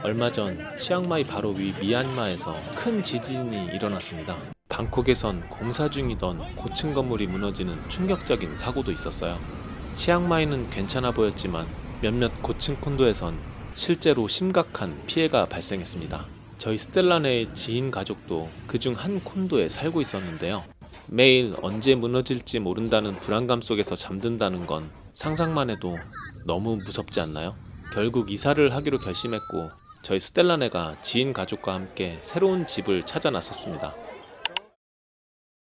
얼마 전 치앙마이 바로 위 미얀마에서 큰 지진이 일어났습니다. 방콕에선 공사 중이던 고층 건물이 무너지는 충격적인 사고도 있었어요. 치앙마이는 괜찮아 보였지만 몇몇 고층 콘도에선 실제로 심각한 피해가 발생했습니다. 저희 스텔라네의 지인 가족도 그중 한 콘도에 살고 있었는데요. 매일 언제 무너질지 모른다는 불안감 속에서 잠든다는 건 상상만 해도 너무 무섭지 않나요? 결국 이사를 하기로 결심했고 저희 스텔라네가 지인 가족과 함께 새로운 집을 찾아 나섰습니다.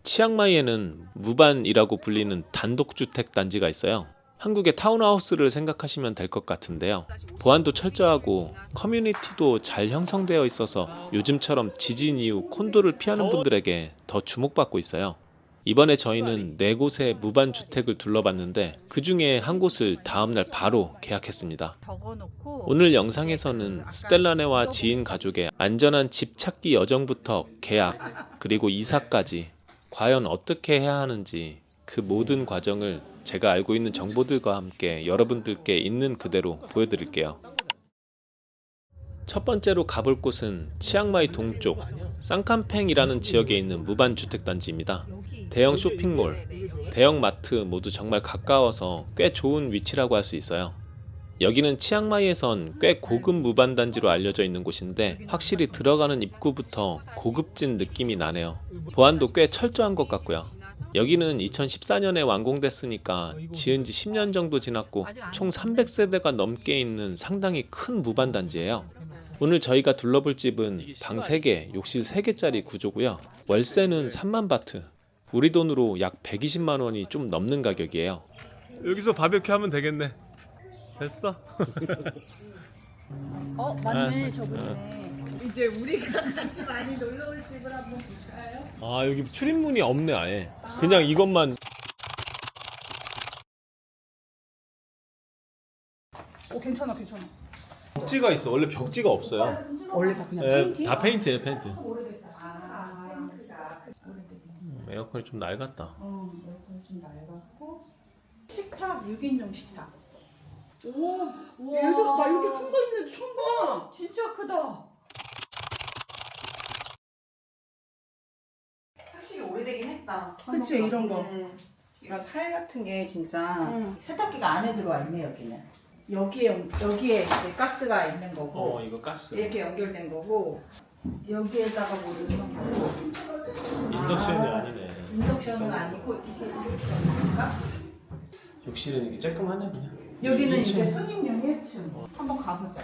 치앙마이에는 무반이라고 불리는 단독주택 단지가 있어요. 한국의 타운하우스를 생각하시면 될 것 같은데요. 보안도 철저하고 커뮤니티도 잘 형성되어 있어서 요즘처럼 지진 이후 콘도를 피하는 분들에게 더 주목받고 있어요. 이번에 저희는 4곳의 무반주택을 둘러봤는데 그 중에 한 곳을 다음날 바로 계약했습니다. 오늘 영상에서는 스텔라네와 지인 가족의 안전한 집 찾기 여정부터 계약, 그리고 이사까지 과연 어떻게 해야 하는지 그 모든 과정을 제가 알고 있는 정보들과 함께 여러분들께 있는 그대로 보여드릴게요. 첫 번째로 가볼 곳은 치앙마이 동쪽 쌍캄팽이라는 지역에 있는 무반주택단지입니다. 대형 쇼핑몰, 대형 마트 모두 정말 가까워서 꽤 좋은 위치라고 할 수 있어요. 여기는 치앙마이에선 꽤 고급 무반단지로 알려져 있는 곳인데 확실히 들어가는 입구부터 고급진 느낌이 나네요. 보안도 꽤 철저한 것 같고요. 여기는 2014년에 완공됐으니까 지은 지 10년 정도 지났고 총 300세대가 넘게 있는 상당히 큰 무반단지예요. 오늘 저희가 둘러볼 집은 방 3개, 욕실 3개짜리 구조고요. 월세는 3만 바트, 우리 돈으로 약 120만 원이 좀 넘는 가격이에요. 여기서 바베큐 하면 되겠네. 됐어? 맞네. 저번에 이제 우리가 같이 많이 놀러 올 집을 한번 볼까요? 아, 여기 출입문이 없네 아예. 그냥 이것만. 괜찮아. 벽지가 있어. 원래 벽지가 없어요. 원래 다 그냥 페인트? 다 페인트예요, 페인트. 에어컨이 좀 낡았다. 에어컨 좀 낡았고 식탁 6인용 식탁. 오, 얘도 나 이렇게 큰 거 있는데 처음 봐. 진짜 크다. 확실히 오래되긴 했다. 그치, 이런 거. 이런 타일 같은 게 진짜 세탁기가 안에 들어와 있네 여기는. 여기에 이제 가스가 있는 거고 이거 가스. 이렇게 연결된 거고 여기에다가 뭐 넣는 거고. 인덕션이 아니네. 인덕션은 아니고 이게 인덕션인가? 욕실은 이게 쬐끔하네 그냥. 여기는 이제 1층. 손님용 1층. 한번 가보자.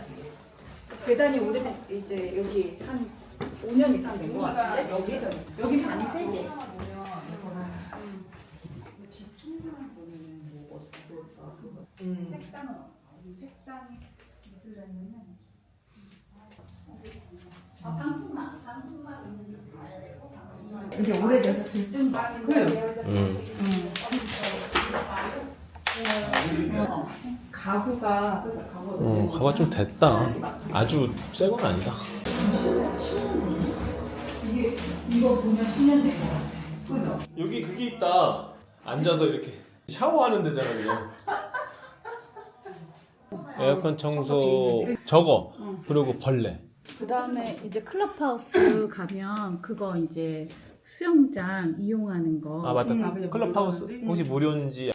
계단이 오래된 이제 여기 한 5년 이상 된 거 같은데 여기서 여기 방이 3개. 책상은 없어. 이 책상이 있으려면은 방충망 있는지 이게 오래돼서 들뜬 거. 가구가 그죠? 가구가 좀 됐다. 아주 새 건 아니다. 이거 보면 10년 된 거 같아. 그죠? 여기 그게 있다. 앉아서 이렇게 샤워하는 데잖아 그냥. 에어컨 청소 저거 그리고 벌레. 그 다음에 이제 클럽하우스 가면 그거 이제 수영장 이용하는 거. 아 맞다. 클럽하우스 혹시 무료인지.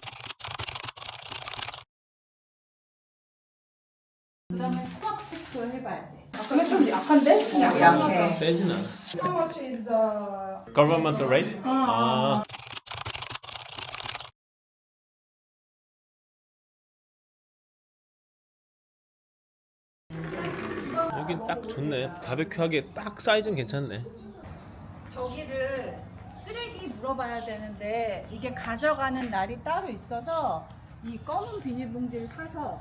그 다음에 수납 체크 해봐야 돼. 그게 좀 약한데? 약해. 세진 않아. How much is the Government rate? 아. 여긴 딱 좋네. 바베큐 하기에 딱 사이즈는 괜찮네. 저기를 쓰레기 물어봐야 되는데 이게 가져가는 날이 따로 있어서 이 검은 비닐봉지를 사서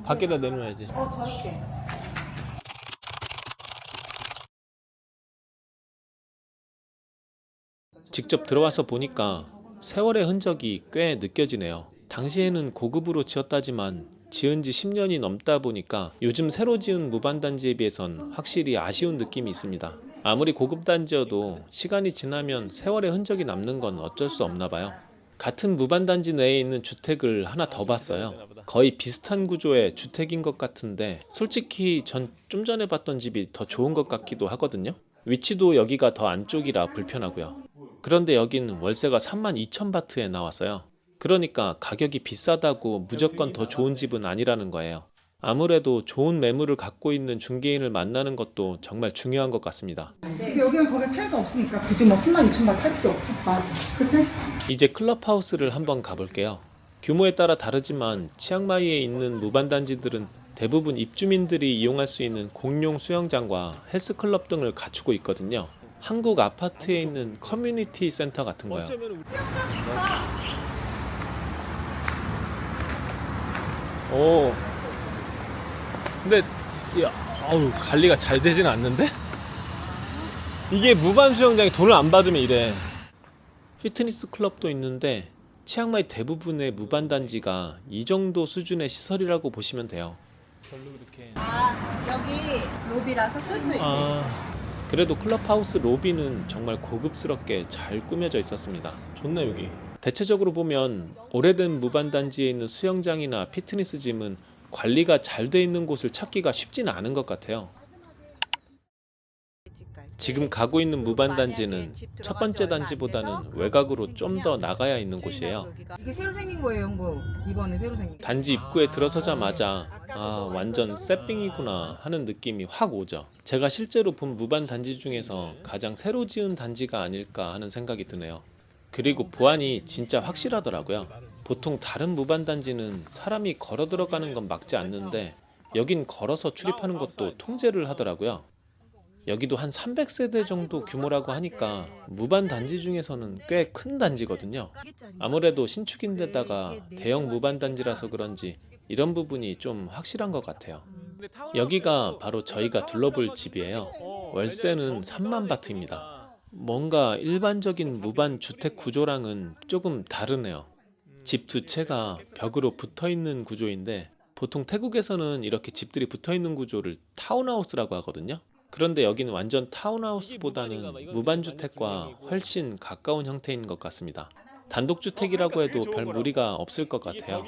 밖에다 내놓아야지. 저렇게. 직접 들어와서 보니까 세월의 흔적이 꽤 느껴지네요. 당시에는 고급으로 지었다지만 지은 지 10년이 넘다 보니까 요즘 새로 지은 무반단지에 비해선 확실히 아쉬운 느낌이 있습니다. 아무리 고급 단지여도 시간이 지나면 세월의 흔적이 남는 건 어쩔 수 없나 봐요. 같은 무반단지 내에 있는 주택을 하나 더 봤어요. 거의 비슷한 구조의 주택인 것 같은데 솔직히 전 좀 전에 봤던 집이 더 좋은 것 같기도 하거든요. 위치도 여기가 더 안쪽이라 불편하고요. 그런데 여긴 월세가 32,000바트에 나왔어요. 그러니까 가격이 비싸다고 무조건 더 좋은 집은 아니라는 거예요. 아무래도 좋은 매물을 갖고 있는 중개인을 만나는 것도 정말 중요한 것 같습니다. 근데 여기는 거기가 차이가 없으니까 굳이 뭐 32,000원 살 필요 없지. 맞아. 그치? 이제 클럽하우스를 한번 가볼게요. 규모에 따라 다르지만 치앙마이에 있는 무반단지들은 대부분 입주민들이 이용할 수 있는 공용 수영장과 헬스클럽 등을 갖추고 있거든요. 한국 아파트에 있는 커뮤니티 센터 같은 거요. 오. 근데 아우 관리가 잘 되지는 않는데? 이게 무반 수영장이 돈을 안 받으면 이래. 피트니스 클럽도 있는데 치앙마이 대부분의 무반 단지가 이 정도 수준의 시설이라고 보시면 돼요. 별로 그렇게. 여기 로비라서 쓸 수 있대. 그래도 클럽하우스 로비는 정말 고급스럽게 잘 꾸며져 있었습니다. 좋네 여기. 대체적으로 보면 오래된 무반 단지에 있는 수영장이나 피트니스 짐은 관리가 잘 돼 있는 곳을 찾기가 쉽지는 않은 것 같아요. 지금 가고 있는 무반 단지는 첫 번째 단지보다는 외곽으로 좀 더 나가야 있는 곳이에요. 이게 새로 생긴 거예요, 형부. 이번에 새로 생긴. 단지 입구에 들어서자마자 완전 새삥이구나 하는 느낌이 확 오죠. 제가 실제로 본 무반 단지 중에서 가장 새로 지은 단지가 아닐까 하는 생각이 드네요. 그리고 보안이 진짜 확실하더라고요. 보통 다른 무반 단지는 사람이 걸어 들어가는 건 막지 않는데 여긴 걸어서 출입하는 것도 통제를 하더라고요. 여기도 한 300세대 정도 규모라고 하니까 무반 단지 중에서는 꽤 큰 단지거든요. 아무래도 신축인데다가 대형 무반 단지라서 그런지 이런 부분이 좀 확실한 것 같아요. 여기가 바로 저희가 둘러볼 집이에요. 월세는 3만 바트입니다. 뭔가 일반적인 무반 주택 구조랑은 조금 다르네요. 집 두 채가 벽으로 붙어있는 구조인데 보통 태국에서는 이렇게 집들이 붙어있는 구조를 타운하우스라고 하거든요. 그런데 여기는 완전 타운하우스보다는 무반주택과 훨씬 가까운 형태인 것 같습니다. 단독주택이라고 해도 별 무리가 없을 것 같아요.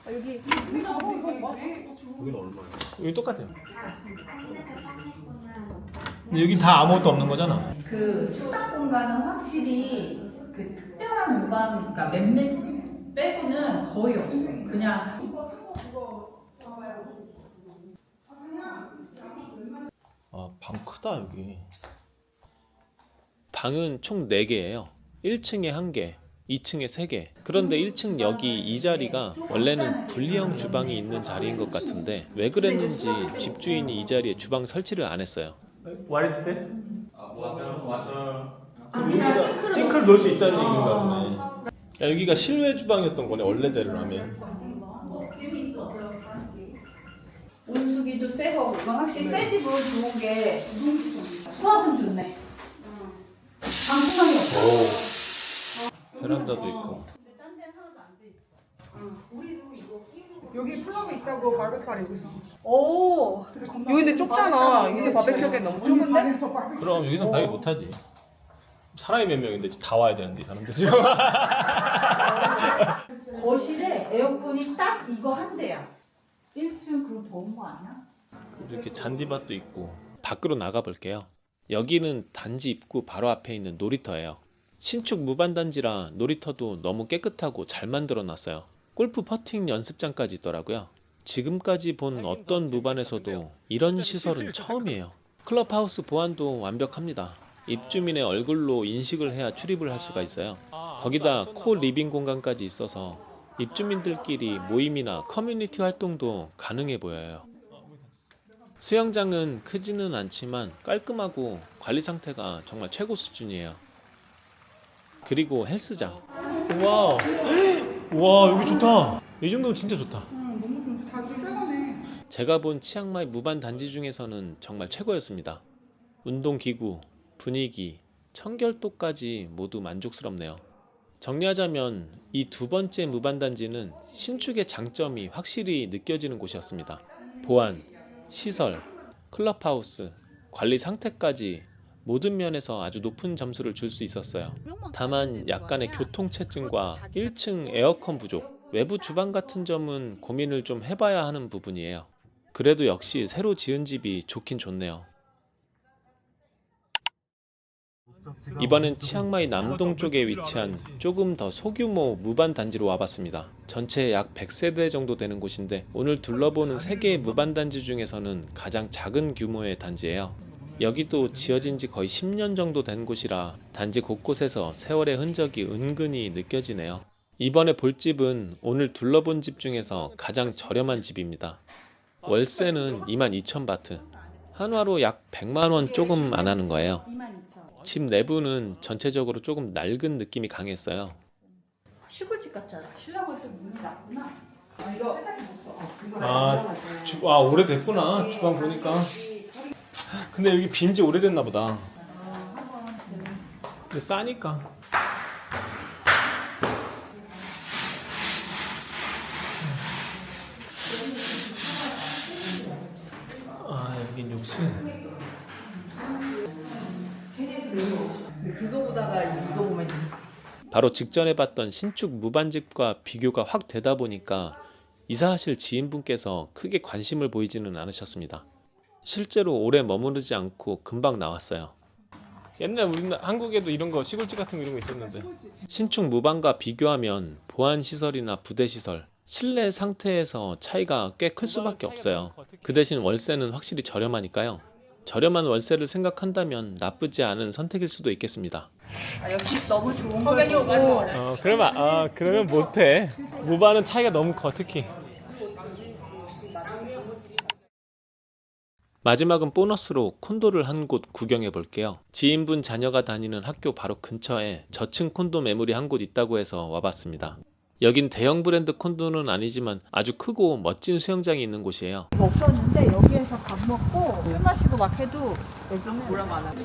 여기 여기는 얼마예요? 여기 똑같아요. 근데 여기 다 아무것도 없는 거잖아. 그 수납 공간은 확실히 그 특별한 무반, 그러니까 몇몇 빼고는 거의 없어. 그냥 방 크다 여기. 방은 총 4개예요. 1층에 1개, 2층에 3개. 그런데 1층 여기 이 자리가 원래는 분리형 주방이 있는 자리인 것 같은데 왜 그랬는지 집주인이 이 자리에 주방 설치를 안 했어요. What is this? 여기가 싱크를 넣을 수 있다는 얘기인가 보네. 야, 여기가 실외 주방이었던 거네 원래대로 하면. 온수기도 새 거고. 확실히 새 집은 좋은 게 수압은 좋네. 방수망이 없어. 베란다도 있고. 여기 플러그 있다고 바베큐 하래 여기서. 오. 여기 근데 좁잖아. 여기서 바베큐 하기 너무 좁은데? 그럼 여기서 바베큐 못하지. 사람이 몇 명인데 다 와야 되는데 이 사람들 지금. 거실에 에어컨이 딱 이거 한 대야. 1층 그럼 더운 거 아니야? 이렇게 잔디밭도 있고. 밖으로 나가 볼게요. 여기는 단지 입구 바로 앞에 있는 놀이터예요. 신축 무반단지라 놀이터도 너무 깨끗하고 잘 만들어 놨어요. 골프 퍼팅 연습장까지 있더라고요. 지금까지 본 어떤 무반에서도 이런 시설은 처음이에요. 클럽하우스 보안도 완벽합니다. 입주민의 얼굴로 인식을 해야 출입을 할 수가 있어요. 거기다 코 리빙 공간까지 있어서 입주민들끼리 모임이나 커뮤니티 활동도 가능해 보여요. 수영장은 크지는 않지만 깔끔하고 관리 상태가 정말 최고 수준이에요. 그리고 헬스장. 와, 와 여기 좋다. 이 정도면 진짜 좋다. 너무 좋은데 다 새 거네. 제가 본 치앙마이 무반 단지 중에서는 정말 최고였습니다. 운동기구, 분위기, 청결도까지 모두 만족스럽네요. 정리하자면 이 두 번째 무반 단지는 신축의 장점이 확실히 느껴지는 곳이었습니다. 보안, 시설, 클럽하우스, 관리 상태까지 모든 면에서 아주 높은 점수를 줄 수 있었어요. 다만 약간의 교통체증과 1층 에어컨 부족, 외부 주방 같은 점은 고민을 좀 해봐야 하는 부분이에요. 그래도 역시 새로 지은 집이 좋긴 좋네요. 이번엔 치앙마이 남동 쪽에 위치한 조금 더 소규모 무반 단지로 와봤습니다. 전체 약 100세대 정도 되는 곳인데 오늘 둘러보는 3개의 무반 단지 중에서는 가장 작은 규모의 단지예요. 여기도 지어진 지 거의 10년 정도 된 곳이라 단지 곳곳에서 세월의 흔적이 은근히 느껴지네요. 이번에 볼 집은 오늘 둘러본 집 중에서 가장 저렴한 집입니다. 월세는 22,000바트, 한화로 약 100만 원 조금 안 하는 거예요. 22,000원. 집 내부는 전체적으로 조금 낡은 느낌이 강했어요. 시골집 같잖아. 신라고 할 때 문이 났구나. 아, 이거 세탁기 못 써. 오래됐구나. 주방 보니까. 근데 여기 빈지 오래됐나 보다. 근데 싸니까. 아, 여긴 욕실. 그거 보다가 이제 이거 보면 바로 직전에 봤던 신축 무반집과 비교가 확 되다 보니까 이사하실 지인분께서 크게 관심을 보이지는 않으셨습니다. 실제로 오래 머무르지 않고 금방 나왔어요. 옛날 우리 한국에도 이런 거 시골집 같은 거 이런 거 있었는데 신축 무반과 비교하면 보안 시설이나 부대 시설, 실내 상태에서 차이가 꽤 클 수밖에 없어요. 그 대신 월세는 확실히 저렴하니까요. 저렴한 월세를 생각한다면 나쁘지 않은 선택일 수도 있겠습니다. 아, 역시 너무 좋은 걸 보고 그러면 못해. 무반은 차이가 너무 커 특히. 마지막은 보너스로 콘도를 한 곳 구경해 볼게요. 지인분 자녀가 다니는 학교 바로 근처에 저층 콘도 매물이 한 곳 있다고 해서 와봤습니다. 여긴 대형 브랜드 콘도는 아니지만 아주 크고 멋진 수영장이 있는 곳이에요. 없었는데 여기에서 밥 먹고 술 마시고 막 해도 여기는 뭐라 많아.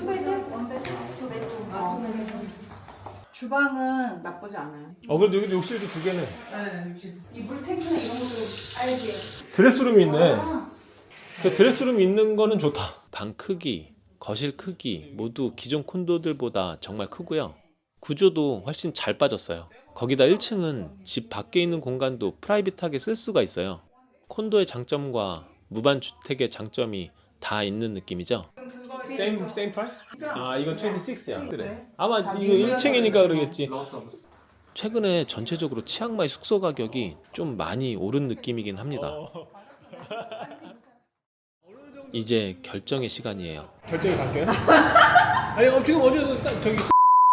주방은 나쁘지 않아요. 그래도 여기도 욕실도 2개네. 네, 이 물탱크나 이런 것도 알지. 드레스룸이 있네. 그 드레스룸 있는 거는 좋다. 방 크기, 거실 크기 모두 기존 콘도들보다 정말 크고요. 구조도 훨씬 잘 빠졌어요. 거기다 1층은 집 밖에 있는 공간도 프라이빗하게 쓸 수가 있어요. 콘도의 장점과 무반 주택의 장점이 다 있는 느낌이죠. Same price? 아, 이건 26야. 그래. 아마 이거 1층이니까 그러겠지. 최근에 전체적으로 치앙마이 숙소 가격이 좀 많이 오른 느낌이긴 합니다. 이제 결정의 시간이에요. 결정이 갈게요? 아니 지금 어제도 저기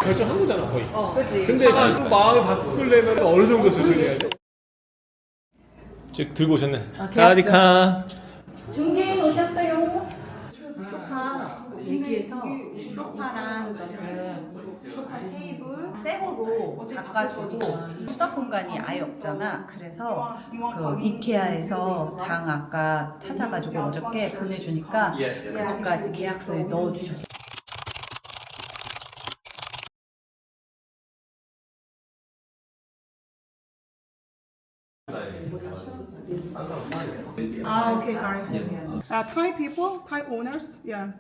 결정한 거잖아 거의. 그치. 근데 지금 마음을 바꾸려면 어느 정도 수준이야? 즉 들고 오셨네. 사와디카. 중개인 오셨어요. 소파 얘기해서 소파랑 소파 테이블 새거로 바꿔주고 수납 공간이 아예 없잖아. 그래서 그 이케아에서 장 아까 찾아가지고 어저께 보내주니까 그것까지 계약서에 넣어주셨어. Okay, got it. Thai people, Thai owners, yeah.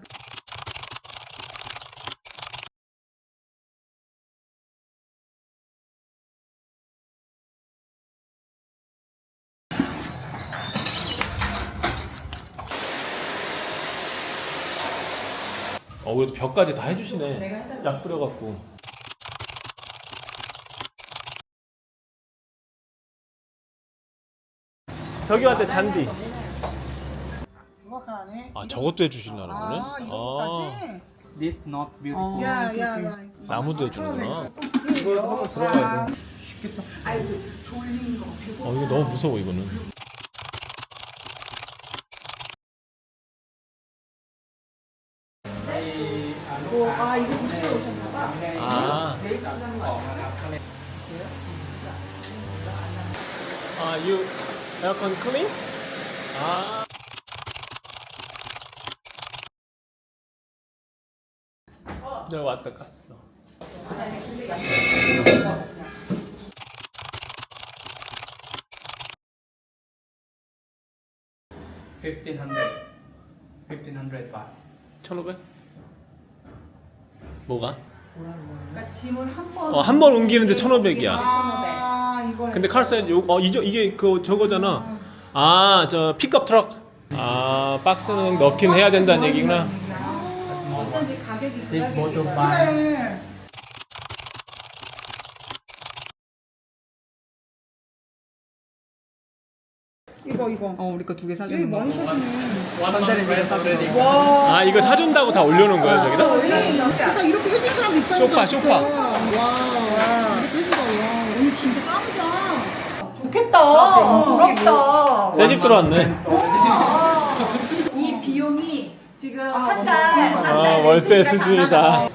그래도 벽까지 다 해주시네. 약 뿌려갖고. 저기 왔대 잔디. 아, 저것도 해주시려는 거네? 이거까지? This not beautiful. Yeah, yeah, right. 나무도 해주는구나. 이거 한번 들어가야 돼. 알지? 졸린 거. 이거 너무 무서워 이거는. 이거 붙이러 오셨나봐. you aircon clean? 내가 왔다 갔어. $1,500 baht. 1,500? 뭐가? 그러니까 짐을 한번 한 번 옮기는데 1,500이야. 아 이거. 근데 칼사이즈 이게 그 저거잖아. 아, 저 픽업 트럭. 아, 박스는 넣긴 해야 된다는 얘기구나. 어쩐지 가격이 Zip 그래. 그래. 이거. 우리 거 2개 여기 사주는 많이 사주네. 전자레인지 사주는 거. 와. 아, 이거 사준다고 다 올려놓은 거야, 저기다? 진짜 이렇게 해준 사람도 있다니까. 쇼파. 진짜. 와. 이렇게 해준다. 와. 오늘 진짜 짱이다. 좋겠다. 부럽다. 새 집 들어왔네. 이 비용이 지금 월세 수준이다.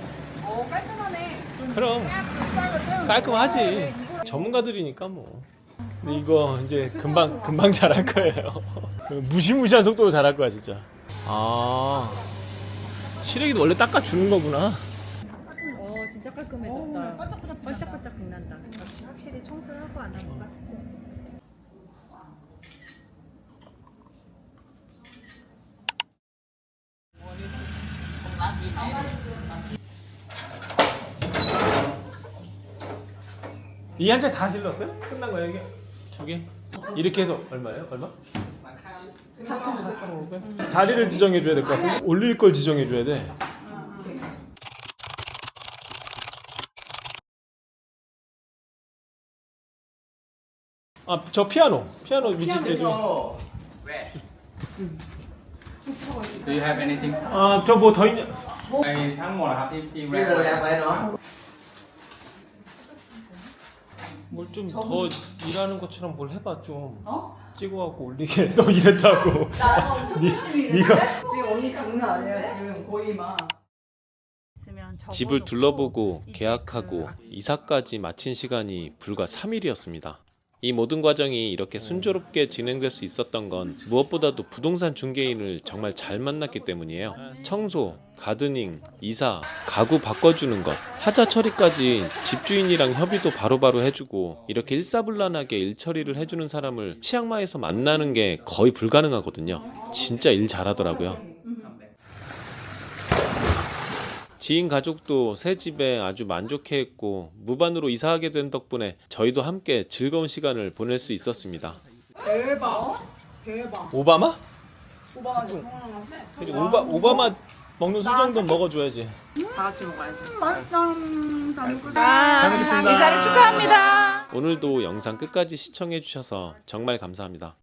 깔끔하네. 그럼 깔끔하지. 전문가들이니까 뭐. 근데 이거 이제 금방 잘할 거예요. 무시무시한 속도로 잘할 거야 진짜. 아, 시래기도 원래 닦아주는 거구나. 진짜 깔끔해졌다. 반짝반짝 빛난다. 역시 확실히 청소를 하고 안 하니까. 이 한 채 다 질렀어요? 끝난 거예요 이게? 저기? 이렇게 해서 얼마예요? 얼마? 4,500. 자리를 지정해 줘야 될 것 같은데? 올릴 걸 지정해 줘야 돼. 아, 저 피아노 위치 제조. Do you have anything? 아, 저 뭐 더 있냐? ไอ้ทั้งหมดนะครับที่แร Bây ก giờ đẹp vậy nó. 뭘 좀 더 일하는 것처럼 뭘 해봐 좀. 찍어갖고 올리게. 너 이랬다고. 나 엄청 열심히 네가 지금 언니 장난 아니야. 지금 거의 막. 집을 둘러보고 계약하고 이사까지 마친 시간이 불과 3일이었습니다. 이 모든 과정이 이렇게 순조롭게 진행될 수 있었던 건 무엇보다도 부동산 중개인을 정말 잘 만났기 때문이에요. 청소, 가드닝, 이사, 가구 바꿔주는 것, 하자 처리까지 집주인이랑 협의도 바로바로 해주고 이렇게 일사불란하게 일 처리를 해주는 사람을 치앙마이에서 만나는 게 거의 불가능하거든요. 진짜 일 잘하더라고요. 지인 가족도 새 집에 아주 만족해했고 무반으로 이사하게 된 덕분에 저희도 함께 즐거운 시간을 보낼 수 있었습니다. 대박. 오바마? 오바마 오바마 먹는 술 정도는 먹어줘야지. 다 같이 먹어야지. 맛있다. 잘 먹겠습니다. 이사를 축하합니다. 오늘도 영상 끝까지 시청해주셔서 정말 감사합니다.